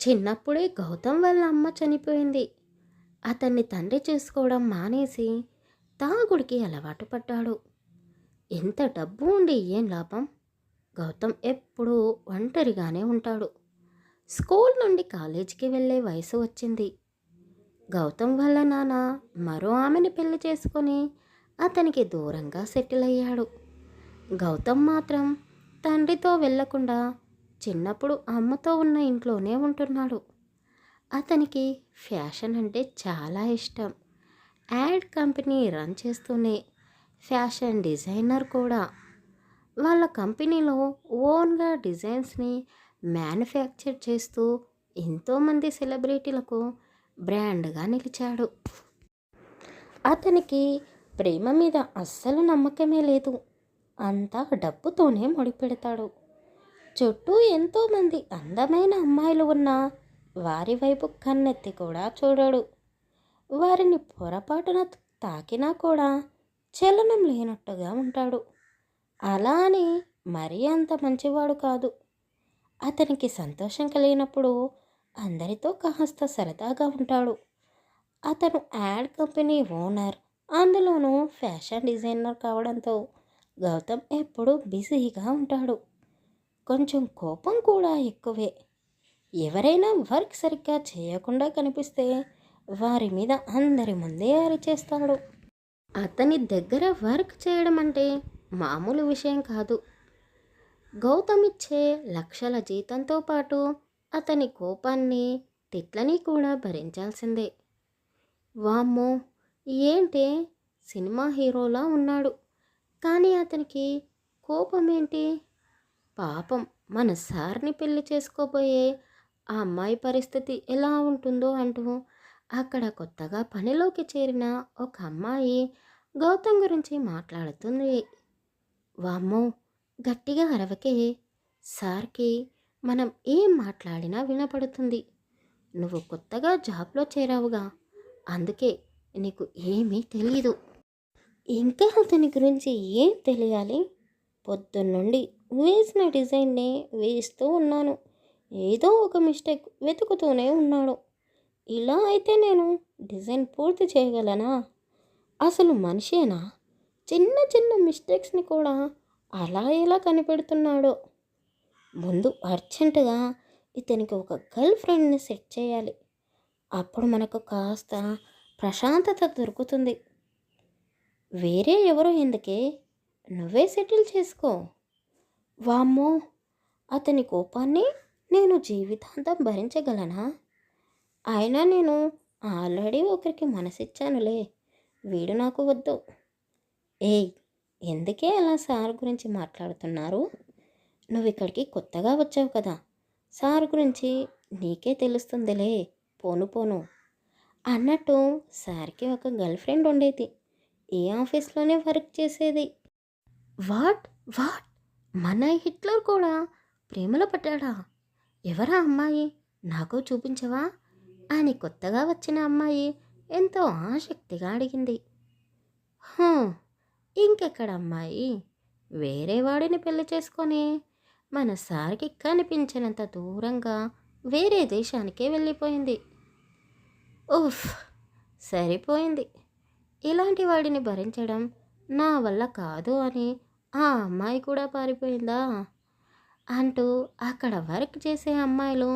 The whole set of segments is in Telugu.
చిన్నప్పుడే గౌతమ్ వాళ్ళ అమ్మ చనిపోయింది. అతన్ని తండ్రి చూసుకోవడం మానేసి తాగుడికి అలవాటు పడ్డాడు. ఎంత డబ్బు ఉండి ఏం లాభం? గౌతమ్ ఎప్పుడూ ఒంటరిగానే ఉంటాడు. స్కూల్ నుండి కాలేజీకి వెళ్ళే వయసు వచ్చింది. గౌతమ్ వాళ్ళ నాన్న మరో ఆమెని పెళ్లి చేసుకొని అతనికి దూరంగా సెటిల్ అయ్యాడు. గౌతమ్ మాత్రం తండ్రితో వెళ్లకుండా చిన్నప్పుడు అమ్మతో ఉన్న ఇంట్లోనే ఉంటున్నాడు. అతనికి ఫ్యాషన్ అంటే చాలా ఇష్టం. యాడ్ కంపెనీ రన్ చేస్తూనే ఫ్యాషన్ డిజైనర్ కూడా. వాళ్ళ కంపెనీలో ఓన్గా డిజైన్స్ని మ్యానుఫ్యాక్చర్ చేస్తూ ఎంతోమంది సెలబ్రిటీలకు బ్రాండ్గా నిలిచాడు. అతనికి ప్రేమ మీద అస్సలు నమ్మకమే లేదు. అంతా డబ్బుతోనే ముడిపెడతాడు. చుట్టూ ఎంతోమంది అందమైన అమ్మాయిలు ఉన్నా వారి వైపు కన్నెత్తి కూడా చూడడు. వారిని పొరపాటున తాకినా కూడా చలనం లేనట్టుగా ఉంటాడు. అలా అని మరీ అంత మంచివాడు కాదు. అతనికి సంతోషం కలిగినప్పుడు అందరితో కాస్త సరదాగా ఉంటాడు. అతను యాడ్ కంపెనీ ఓనర్, అందులోనూ ఫ్యాషన్ డిజైనర్ కావడంతో గౌతమ్ ఎప్పుడూ బిజీగా ఉంటాడు. కొంచెం కోపం కూడా ఎక్కువే. ఎవరైనా వర్క్ సరిగ్గా చేయకుండా కనిపిస్తే వారి మీద అందరి ముందే అరిచేస్తాడు. అతని దగ్గర వర్క్ చేయడం అంటే మామూలు విషయం కాదు. గౌతమ్ ఇచ్చే లక్షల జీతంతో పాటు అతని కోపాన్ని, తిట్లని కూడా భరించాల్సిందే. వామ్మో, ఏంటి సినిమా హీరోలా ఉన్నాడు, కానీ అతనికి కోపం ఏంటి? పాపం మన సార్ని పెళ్లి చేసుకోబోయే ఆ అమ్మాయి పరిస్థితి ఎలా ఉంటుందో అంటూ అక్కడ కొత్తగా పనిలోకి చేరిన ఒక అమ్మాయి గౌతమ్ గురించి మాట్లాడుతుంది. వామ్మో, గట్టిగా అరవకే, సార్కి మనం ఏం మాట్లాడినా వినపడుతుంది. నువ్వు కొత్తగా జాబ్లో చేరావుగా, అందుకే నీకు ఏమీ తెలీదు. ఇంకా అతని గురించి ఏం తెలియాలి? పొద్దున్నుండి వేసిన డిజైన్నే వేస్తూ ఉన్నాను. ఏదో ఒక మిస్టేక్ వెతుకుతూనే ఉన్నాడు. ఇలా అయితే నేను డిజైన్ పూర్తి చేయగలనా? అసలు మనిషేనా? చిన్న చిన్న మిస్టేక్స్ని కూడా అలా ఎలా కనిపెడుతున్నాడో. ముందు అర్జెంటుగా ఇతనికి ఒక గర్ల్ ఫ్రెండ్ని సెట్ చేయాలి. అప్పుడు మనకు కాస్త ప్రశాంతత దొరుకుతుంది. వేరే ఎవరో ఎందుకే, నువ్వే సెటిల్ చేసుకో. వామ్మో, అతని కోపాన్ని నేను జీవితాంతం భరించగలనా? అయినా నేను ఆల్రెడీ ఒకరికి మనసిచ్చానులే, వీడు నాకు వద్దు. ఏయ్, ఎందుకే అలా సార్ గురించి మాట్లాడుతున్నారు? నువ్వు ఇక్కడికి కొత్తగా వచ్చావు కదా, సార్ గురించి నీకే తెలుస్తుందిలే, పోను పోను. అన్నట్టు సార్కి ఒక గర్ల్ ఫ్రెండ్ ఉండేది. ఏ ఆఫీస్లోనే వర్క్ చేసేది. వాట్ వాట్ మన హిట్లర్ కూడా ప్రేమలో పడ్డాడా? ఎవరా అమ్మాయి, నాకు చూపించవా అని కొత్తగా వచ్చిన అమ్మాయి ఎంతో ఆసక్తిగా అడిగింది. హూ, ఇంకెక్కడ అమ్మాయి, వేరే వాడిని పెళ్లి చేసుకొని మన సార్కి కనిపించినంత దూరంగా వేరే దేశానికే వెళ్ళిపోయింది. ఉఫ్, సరిపోయింది. ఇలాంటి వాడిని భరించడం నా వల్ల కాదు అని ఆ అమ్మాయి కూడా పారిపోయిందా అంటూ అక్కడ వర్క్ చేసే అమ్మాయిలు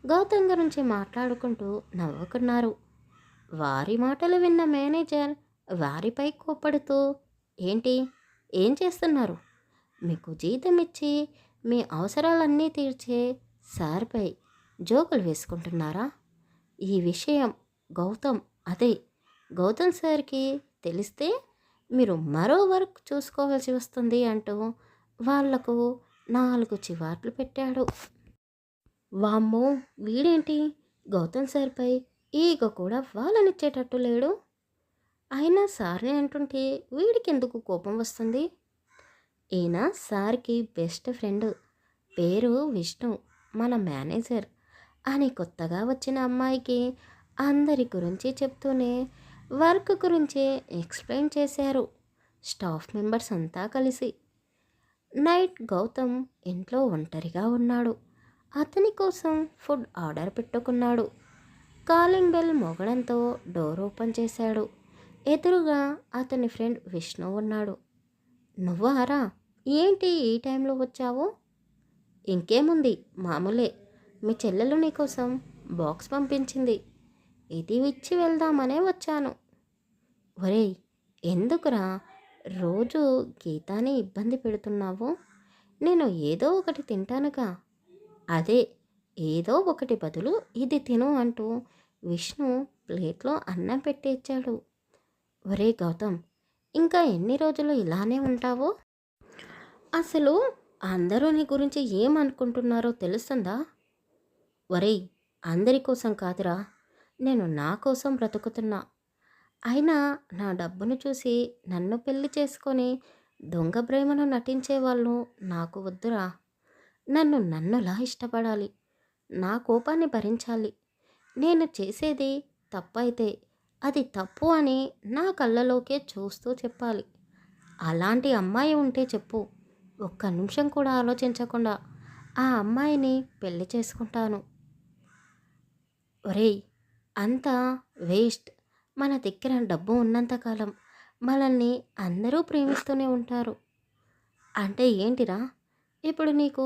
గౌతమ్ గురించి మాట్లాడుకుంటూ నవ్వుకున్నారు. వారి మాటలు విన్న మేనేజర్ వారిపై కోప్పడుతూ, ఏంటి, ఏం చేస్తున్నారు? మీకు జీతం ఇచ్చి మీ అవసరాలన్నీ తీర్చే సార్పై జోకులు వేసుకుంటున్నారా? ఈ విషయం గౌతమ్ అదే గౌతమ్ సార్కి తెలిస్తే మీరు మరో వర్క్ చూసుకోవాల్సి వస్తుంది అంటూ వాళ్లకు 4 చివాట్లు పెట్టాడు. వామ్మో, వీడేంటి గౌతమ్ సార్పై ఈగ కూడా వాళ్ళనిచ్చేటట్టు లేడు. అయినా సార్ని అంటుంటే వీడికి ఎందుకు కోపం వస్తుంది? ఈయన సార్కి బెస్ట్ ఫ్రెండ్, పేరు విష్ణు, మన మేనేజర్ అని కొత్తగా వచ్చిన అమ్మాయికి అందరి గురించి చెప్తూనే వర్క్ గురించి ఎక్స్ప్లెయిన్ చేశారు స్టాఫ్ మెంబర్స్ అంతా కలిసి. నైట్ గౌతమ్ ఇంట్లో ఒంటరిగా ఉన్నాడు. అతని కోసం ఫుడ్ ఆర్డర్ పెట్టుకున్నాడు. కాలింగ్ బెల్ మోగడంతో డోర్ ఓపెన్ చేశాడు. ఎదురుగా అతని ఫ్రెండ్ విష్ణు ఉన్నాడు. నువ్వారా? ఏంటి ఈ టైంలో వచ్చావు? ఇంకేముంది, మామూలే. మీ చెల్లెలు నీకోసం బాక్స్ పంపించింది, ఇది ఇచ్చి వెళ్దామనే వచ్చాను. ఒరేయ్, ఎందుకురా రోజు గీతాని ఇబ్బంది పెడుతున్నావు? నేను ఏదో ఒకటి తింటానుగా. అదే, ఏదో ఒకటి బదులు ఇది తిను అంటూ విష్ణు ప్లేట్లో అన్నం పెట్టి ఇచ్చాడు. ఒరే గౌతమ్, ఇంకా ఎన్ని రోజులు ఇలానే ఉంటావో? అసలు అందరూ నీ గురించి ఏమనుకుంటున్నారో తెలుస్తుందా? ఒరేయ్, అందరి కోసం కాదురా, నేను నా కోసం బ్రతుకుతున్నా. అయినా నా డబ్బును చూసి నన్ను పెళ్లి చేసుకొని దొంగ ప్రేమను నటించే వాళ్ళు నాకు వద్దురా. నన్నులా ఇష్టపడాలి, నా కోపాన్ని భరించాలి. నేను చేసేది తప్పైతే అది తప్పు అని నా కళ్ళలోకే చూస్తూ చెప్పాలి. అలాంటి అమ్మాయి ఉంటే చెప్పు, ఒక్క నిమిషం కూడా ఆలోచించకుండా ఆ అమ్మాయిని పెళ్లి చేసుకుంటాను. ఒరేయ్, అంతా వేస్ట్. మన దగ్గర డబ్బు ఉన్నంతకాలం మనల్ని అందరూ ప్రేమిస్తూనే ఉంటారు. అంటే ఏంటిరా, ఇప్పుడు నీకు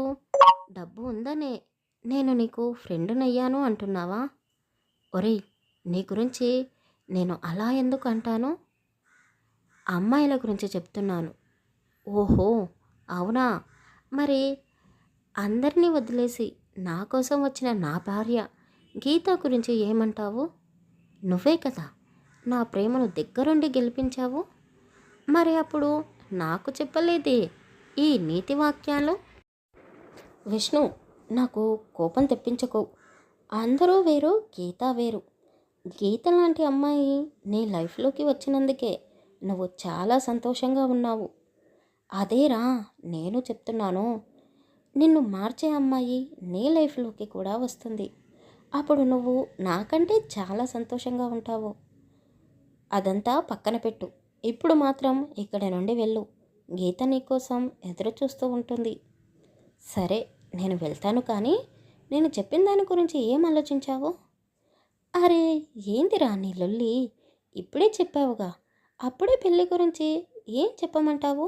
డబ్బు ఉందనే నేను నీకు ఫ్రెండునయ్యాను అంటున్నావా? ఒరేయ్, నీ గురించి నేను అలా ఎందుకు అంటాను? అమ్మాయిల గురించి చెప్తున్నాను. ఓహో, అవునా? మరి అందరినీ వదిలేసి నా కోసం వచ్చిన నా భార్య గీత గురించి ఏమంటావు? నువ్వే కదా నా ప్రేమను దగ్గరుండి గెలిపించావు. మరి అప్పుడు నాకు చెప్పలేదే ఈ నీతి వాక్యాలు? విష్ణు, నాకు కోపం తెప్పించకు. అందరూ వేరు, గీత వేరు. గీత లాంటి అమ్మాయి నీ లైఫ్లోకి వచ్చినందుకే నువ్వు చాలా సంతోషంగా ఉన్నావు. అదేరా నేను చెప్తున్నాను. నిన్ను మార్చే అమ్మాయి నీ లైఫ్లోకి కూడా వస్తుంది. అప్పుడు నువ్వు నాకంటే చాలా సంతోషంగా ఉంటావు. అదంతా పక్కన పెట్టు. ఇప్పుడు మాత్రం ఇక్కడ నుండి వెళ్ళు. గీత నీకోసం ఎదురు చూస్తూ ఉంటుంది. సరే, నేను వెళ్తాను, కానీ నేను చెప్పిన దాని గురించి ఏం ఆలోచించావు? అరే, ఏందిరా నీ లొల్లి? ఇప్పుడే చెప్పావుగా, అప్పుడే పెళ్ళి గురించి ఏం చెప్పమంటావు?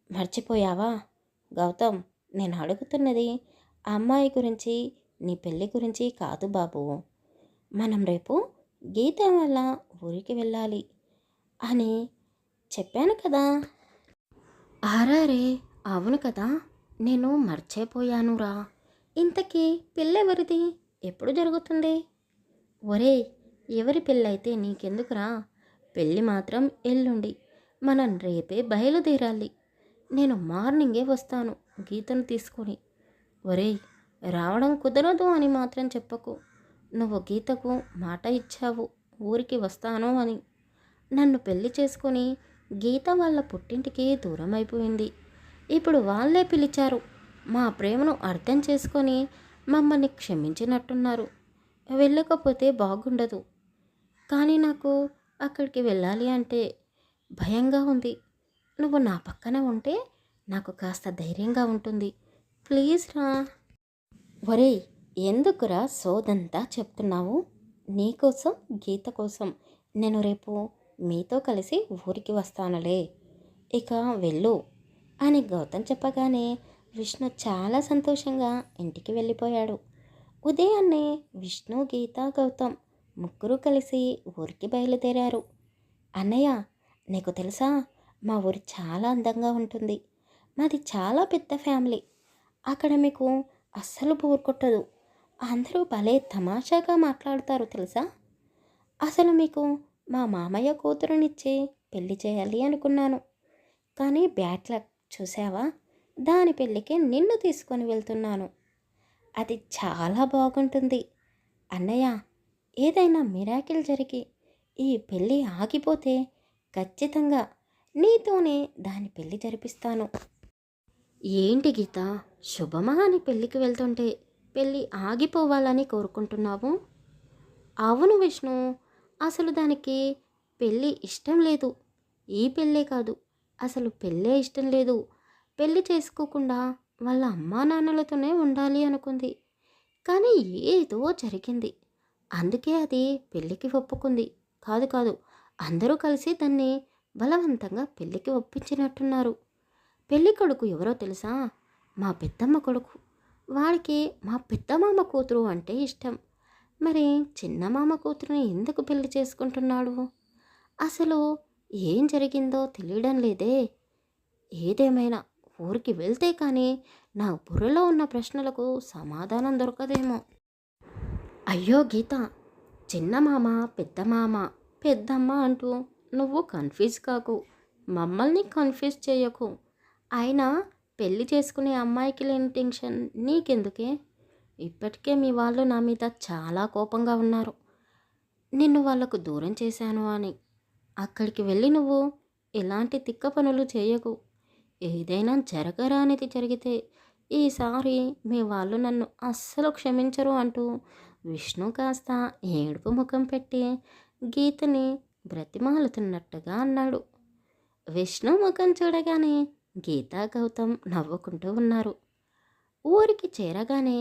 మర్చిపోయావా? గౌతమ్, నేను అడుగుతున్నది ఆ అమ్మాయి గురించి, నీ పెళ్ళి గురించి కాదు బాబు. మనం రేపు గీత వల్ల ఊరికి వెళ్ళాలి అని చెప్పాను కదా. ఆరారే, అవును కదా, నేను మర్చిపోయానురా. ఇంతకీ పెళ్ళెవరిది? ఎప్పుడు జరుగుతుంది? ఒరే, ఎవరి పెళ్ళైతే నీకెందుకురా? పెళ్ళి మాత్రం ఎల్లుండి. మనం రేపే బయలుదేరాలి. నేను మార్నింగే వస్తాను గీతను తీసుకొని. ఒరేయ్, రావడం కుదరదు అని మాత్రం చెప్పకు. నువ్వు గీతకు మాట ఇచ్చావు ఊరికి వస్తాను అని. నన్ను పెళ్లి చేసుకొని గీత వాళ్ళ పుట్టింటికి దూరం అయిపోయింది. ఇప్పుడు వాళ్ళే పిలిచారు. మా ప్రేమను అర్థం చేసుకొని మమ్మల్ని క్షమించినట్టున్నారు. వెళ్ళకపోతే బాగుండదు. కానీ నాకు అక్కడికి వెళ్ళాలి అంటే భయంగా ఉంది. నువ్వు నా పక్కన ఉంటే నాకు కాస్త ధైర్యంగా ఉంటుంది. ప్లీజ్ రా. ఒరేయ్, ఎందుకురా సోదంతా చెప్తున్నావు? నీకోసం, గీత కోసం నేను రేపు మీతో కలిసి ఊరికి వస్తానులే. ఇక వెళ్ళు అని గౌతమ్ చెప్పగానే విష్ణు చాలా సంతోషంగా ఇంటికి వెళ్ళిపోయాడు. ఉదయాన్నే విష్ణు, గీత, గౌతమ్ ముగ్గురు కలిసి ఊరికి బయలుదేరారు. అన్నయ్య, నీకు తెలుసా, మా ఊరు చాలా అందంగా ఉంటుంది. మాది చాలా పెద్ద ఫ్యామిలీ. అక్కడ మీకు అస్సలు బోర్ కొట్టదు. అందరూ భలే తమాషాగా మాట్లాడతారు తెలుసా. అసలు మీకు మా మామయ్య కూతురునిచ్చి పెళ్లి చేయాలి అనుకున్నాను, కానీ బ్యాడ్ లక్ చూసావా, దాని పెళ్ళికి నిన్ను తీసుకొని వెళ్తున్నాను. అది చాలా బాగుంటుంది అన్నయ్య. ఏదైనా మిరాకిల్ జరిగి ఈ పెళ్ళి ఆగిపోతే ఖచ్చితంగా నీతోనే దాని పెళ్ళి జరిపిస్తాను. ఏంటి గీత, శుభమా అని పెళ్ళికి వెళ్తుంటే పెళ్ళి ఆగిపోవాలని కోరుకుంటున్నావు? అవును విష్ణు, అసలు దానికి పెళ్ళి ఇష్టం లేదు. ఈ పెళ్ళే కాదు, అసలు పెళ్ళే ఇష్టం లేదు. పెళ్ళి చేసుకోకుండా వాళ్ళ అమ్మా నాన్నలతోనే ఉండాలి అనుకుంది. కానీ ఏదో జరిగింది. అందుకే అది పెళ్ళికి ఒప్పుకుంది. కాదు కాదు. అందరూ కలిసి దాన్ని బలవంతంగా పెళ్ళికి ఒప్పించినట్టున్నారు. పెళ్లి కొడుకు ఎవరో తెలుసా? మా పెద్దమ్మ కొడుకు. వాడికి మా పెద్దమామ కూతురు అంటే ఇష్టం. మరి చిన్న మామ కూతురుని ఎందుకు పెళ్లి చేసుకుంటున్నాడు? అసలు ఏం జరిగిందో తెలియడం లేదే. ఏదేమైనా ఊరికి వెళ్తే కానీ నా బుర్రలో ఉన్న ప్రశ్నలకు సమాధానం దొరకదేమో. అయ్యో గీత! చిన్న మామ, పెద్ద మామ, పెద్దమ్మ అంటూ నువ్వు కన్ఫ్యూజ్ కాకు. మమ్మల్ని కన్ఫ్యూజ్ చేయకు. అయినా పెళ్లి చేసుకునే అమ్మాయికి లేని టెన్షన్ నీకెందుకే? ఇప్పటికే మీ వాళ్ళు నా మీద చాలా కోపంగా ఉన్నారు. నిన్ను వాళ్ళకు దూరం చేశాను అని. అక్కడికి వెళ్ళి నువ్వు ఎలాంటి తిక్క పనులు చేయకు. ఏదైనా జరగరానిది జరిగితే ఈసారి మీ వాళ్ళు నన్ను అస్సలు క్షమించరు అంటూ విష్ణు కాస్త ఏడుపు ముఖం పెట్టి గీతని బ్రతిమాలుతున్నట్టుగా అన్నాడు. విష్ణు ముఖం చూడగానే గీతా గౌతమ్ నవ్వుకుంటూ ఉన్నారు. ఊరికి చేరగానే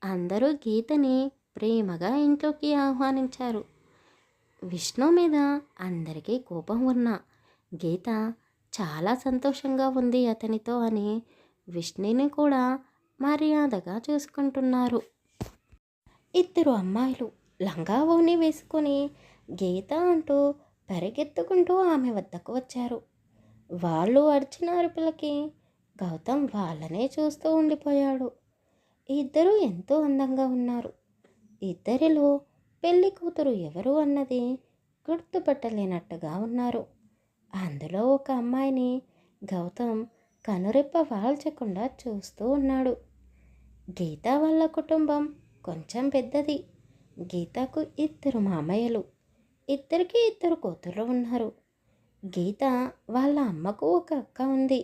అందరూ గీతని ప్రేమగా ఇంట్లోకి ఆహ్వానించారు. విష్ణు మీద అందరికీ కోపం ఉన్నా గీత చాలా సంతోషంగా ఉంది అతనితో అని విష్ణుని కూడా మర్యాదగా చూసుకుంటున్నారు. ఇద్దరు అమ్మాయిలు లంగా ఓణి వేసుకొని గీత అంటూ పరిగెత్తుకుంటూ ఆమె వద్దకు వచ్చారు. వాళ్ళు అరిచిన అరుపులకి గౌతమ్ వాళ్ళనే చూస్తూ ఉండిపోయాడు. ఇద్దరూ ఎంతో అందంగా ఉన్నారు. ఇద్దరిలో పెళ్లి కూతురు ఎవరు అన్నది గుర్తుపట్టలేనట్టుగా ఉన్నారు. అందులో ఒక అమ్మాయిని గౌతమ్ కనురెప్ప వాల్చకుండా చూస్తూ ఉన్నాడు. గీత వాళ్ళ కుటుంబం కొంచెం పెద్దది. గీతకు ఇద్దరు మామయ్యలు, ఇద్దరికి ఇద్దరు కూతుర్లు ఉన్నారు. గీత వాళ్ళ అమ్మకు ఒక అక్క ఉంది.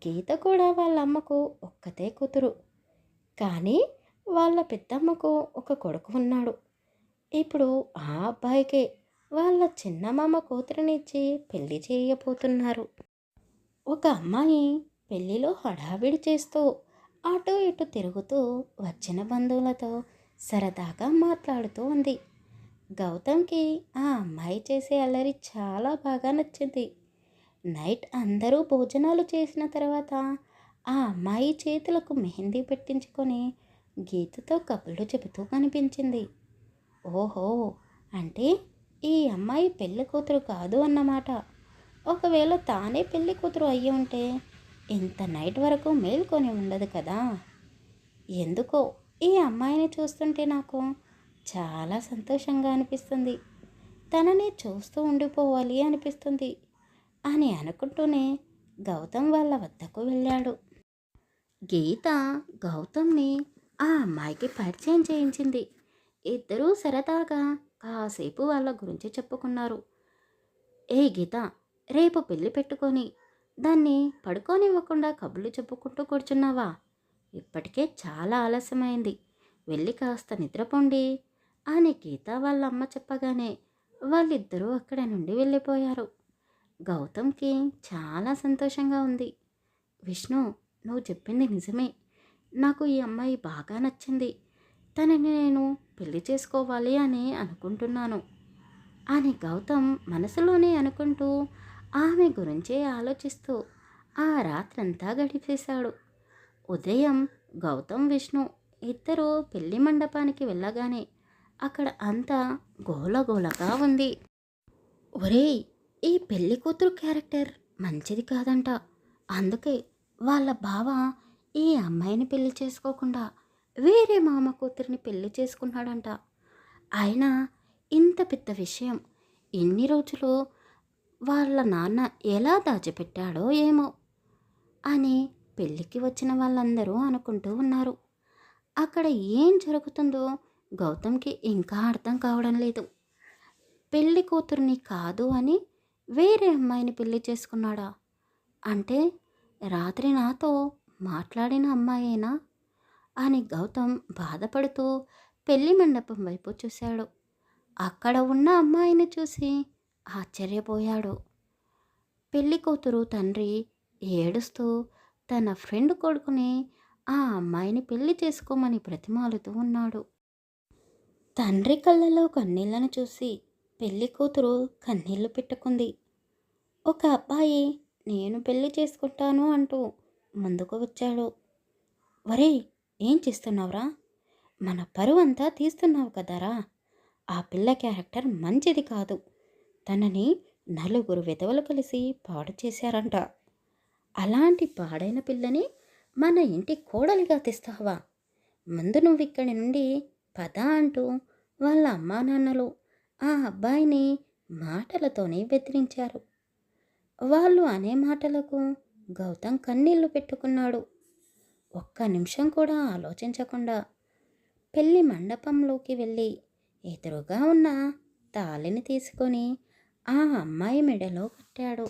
గీత కూడా వాళ్ళ అమ్మకు ఒక్కతే కూతురు. కానీ వాళ్ళ పెద్దమ్మకు ఒక కొడుకు ఉన్నాడు. ఇప్పుడు ఆ అబ్బాయికే వాళ్ళ చిన్నమామ కూతురునిచ్చి పెళ్లి చేయబోతున్నారు. ఒక అమ్మాయి పెళ్లిలో హడావిడి చేస్తూ అటు ఇటు తిరుగుతూ వచ్చిన బంధువులతో సరదాగా మాట్లాడుతూ ఉంది. గౌతమ్కి ఆ అమ్మాయి చేసే అల్లరి చాలా బాగా నచ్చింది. నైట్ అందరూ భోజనాలు చేసిన తర్వాత ఆ అమ్మాయి చేతులకు మెహందీ పెట్టించుకొని గీతతో కబుర్లు చెబుతూ కనిపించింది. ఓహో! అంటే ఈ అమ్మాయి పెళ్లి కూతురు కాదు అన్నమాట. ఒకవేళ తానే పెళ్లి కూతురు అయ్యి ఉంటే ఇంత నైట్ వరకు మేల్కొని ఉండదు కదా. ఎందుకో ఈ అమ్మాయిని చూస్తుంటే నాకు చాలా సంతోషంగా అనిపిస్తుంది. తనని చూస్తూ ఉండిపోవాలి అనిపిస్తుంది అని అనుకుంటూనే గౌతమ్ వాళ్ళ వద్దకు వెళ్ళాడు. గీత గౌతమ్ని ఆ అమ్మాయికి పరిచయం చేయించింది. ఇద్దరూ సరదాగా కాసేపు వాళ్ళ గురించి చెప్పుకున్నారు. ఏ గీత, రేపు పెళ్లి పెట్టుకొని దాన్ని పడుకోనివ్వకుండా కబుర్లు చెప్పుకుంటూ కూర్చున్నావా? ఇప్పటికే చాలా ఆలస్యమైంది. వెళ్ళి కాస్త నిద్రపోండి అని గీత వాళ్ళ అమ్మ చెప్పగానే వాళ్ళిద్దరూ అక్కడి నుండి వెళ్ళిపోయారు. గౌతమ్కి చాలా సంతోషంగా ఉంది. విష్ణు, నువ్వు చెప్పింది నిజమే. నాకు ఈ అమ్మాయి బాగా నచ్చింది. తనని నేను పెళ్లి చేసుకోవాలి అని అనుకుంటున్నాను అని గౌతమ్ మనసులోనే అనుకుంటూ ఆమె గురించే ఆలోచిస్తూ ఆ రాత్రంతా గడిపేశాడు. ఉదయం గౌతమ్, విష్ణు ఇద్దరూ పెళ్లి మండపానికి వెళ్ళగానే అక్కడ అంతా గోలగోలగా ఉంది. ఒరేయ్, ఈ పెళ్లి కూతురు క్యారెక్టర్ మంచిది కాదంట. అందుకే వాళ్ళ బావ ఈ అమ్మాయిని పెళ్లి చేసుకోకుండా వేరే మామ కూతురిని పెళ్లి చేసుకున్నాడంట. అయినా ఇంత పెద్ద విషయం ఇన్ని రోజులు వాళ్ళ నాన్న ఎలా దాచిపెట్టాడో ఏమో అని పెళ్ళికి వచ్చిన వాళ్ళందరూ అనుకుంటూ ఉన్నారు. అక్కడ ఏం జరుగుతుందో గౌతమ్కి ఇంకా అర్థం కావడం లేదు. పెళ్లి కూతుర్ని కాదు అని వేరే అమ్మాయిని పెళ్లి చేసుకున్నాడా? అంటే రాత్రి నాతో మాట్లాడిన అమ్మాయేనా అని గౌతమ్ బాధపడుతూ పెళ్లి మండపం వైపు చూశాడు. అక్కడ ఉన్న అమ్మాయిని చూసి ఆశ్చర్యపోయాడు. పెళ్లి కూతురు తండ్రి ఏడుస్తూ తన ఫ్రెండ్ కొడుకుని ఆ అమ్మాయిని పెళ్లి చేసుకోమని బ్రతిమాలుతూ ఉన్నాడు. తండ్రి కళ్ళలో కన్నీళ్లను చూసి పెళ్లి కూతురు కన్నీళ్లు పెట్టుకుంది. ఒక అబ్బాయి నేను పెళ్లి చేసుకుంటాను అంటూ ముందుకు వచ్చాడు. ఒరేయ్! ఏం చేస్తున్నావురా? మన పరువంతా తీస్తున్నావు కదరా! ఆ పిల్ల క్యారెక్టర్ మంచిది కాదు. తనని నలుగురు విధవలు కలిసి పాడు చేశారంట. అలాంటి పాడైన పిల్లని మన ఇంటి కోడలిగా తెస్తావా? ముందు నువ్విక్కడి నుండి పద అంటూ వాళ్ళ అమ్మానాన్నలు ఆ అబ్బాయిని మాటలతోనే బెదిరించారు. వాళ్ళు అనే మాటలకు గౌతమ్ కన్నీళ్లు పెట్టుకున్నాడు. ఒక్క నిమిషం కూడా ఆలోచించకుండా పెళ్లి మండపంలోకి వెళ్ళి ఎదురుగా ఉన్న తాళిని తీసుకొని ఆ అమ్మాయి మెడలో కట్టాడు.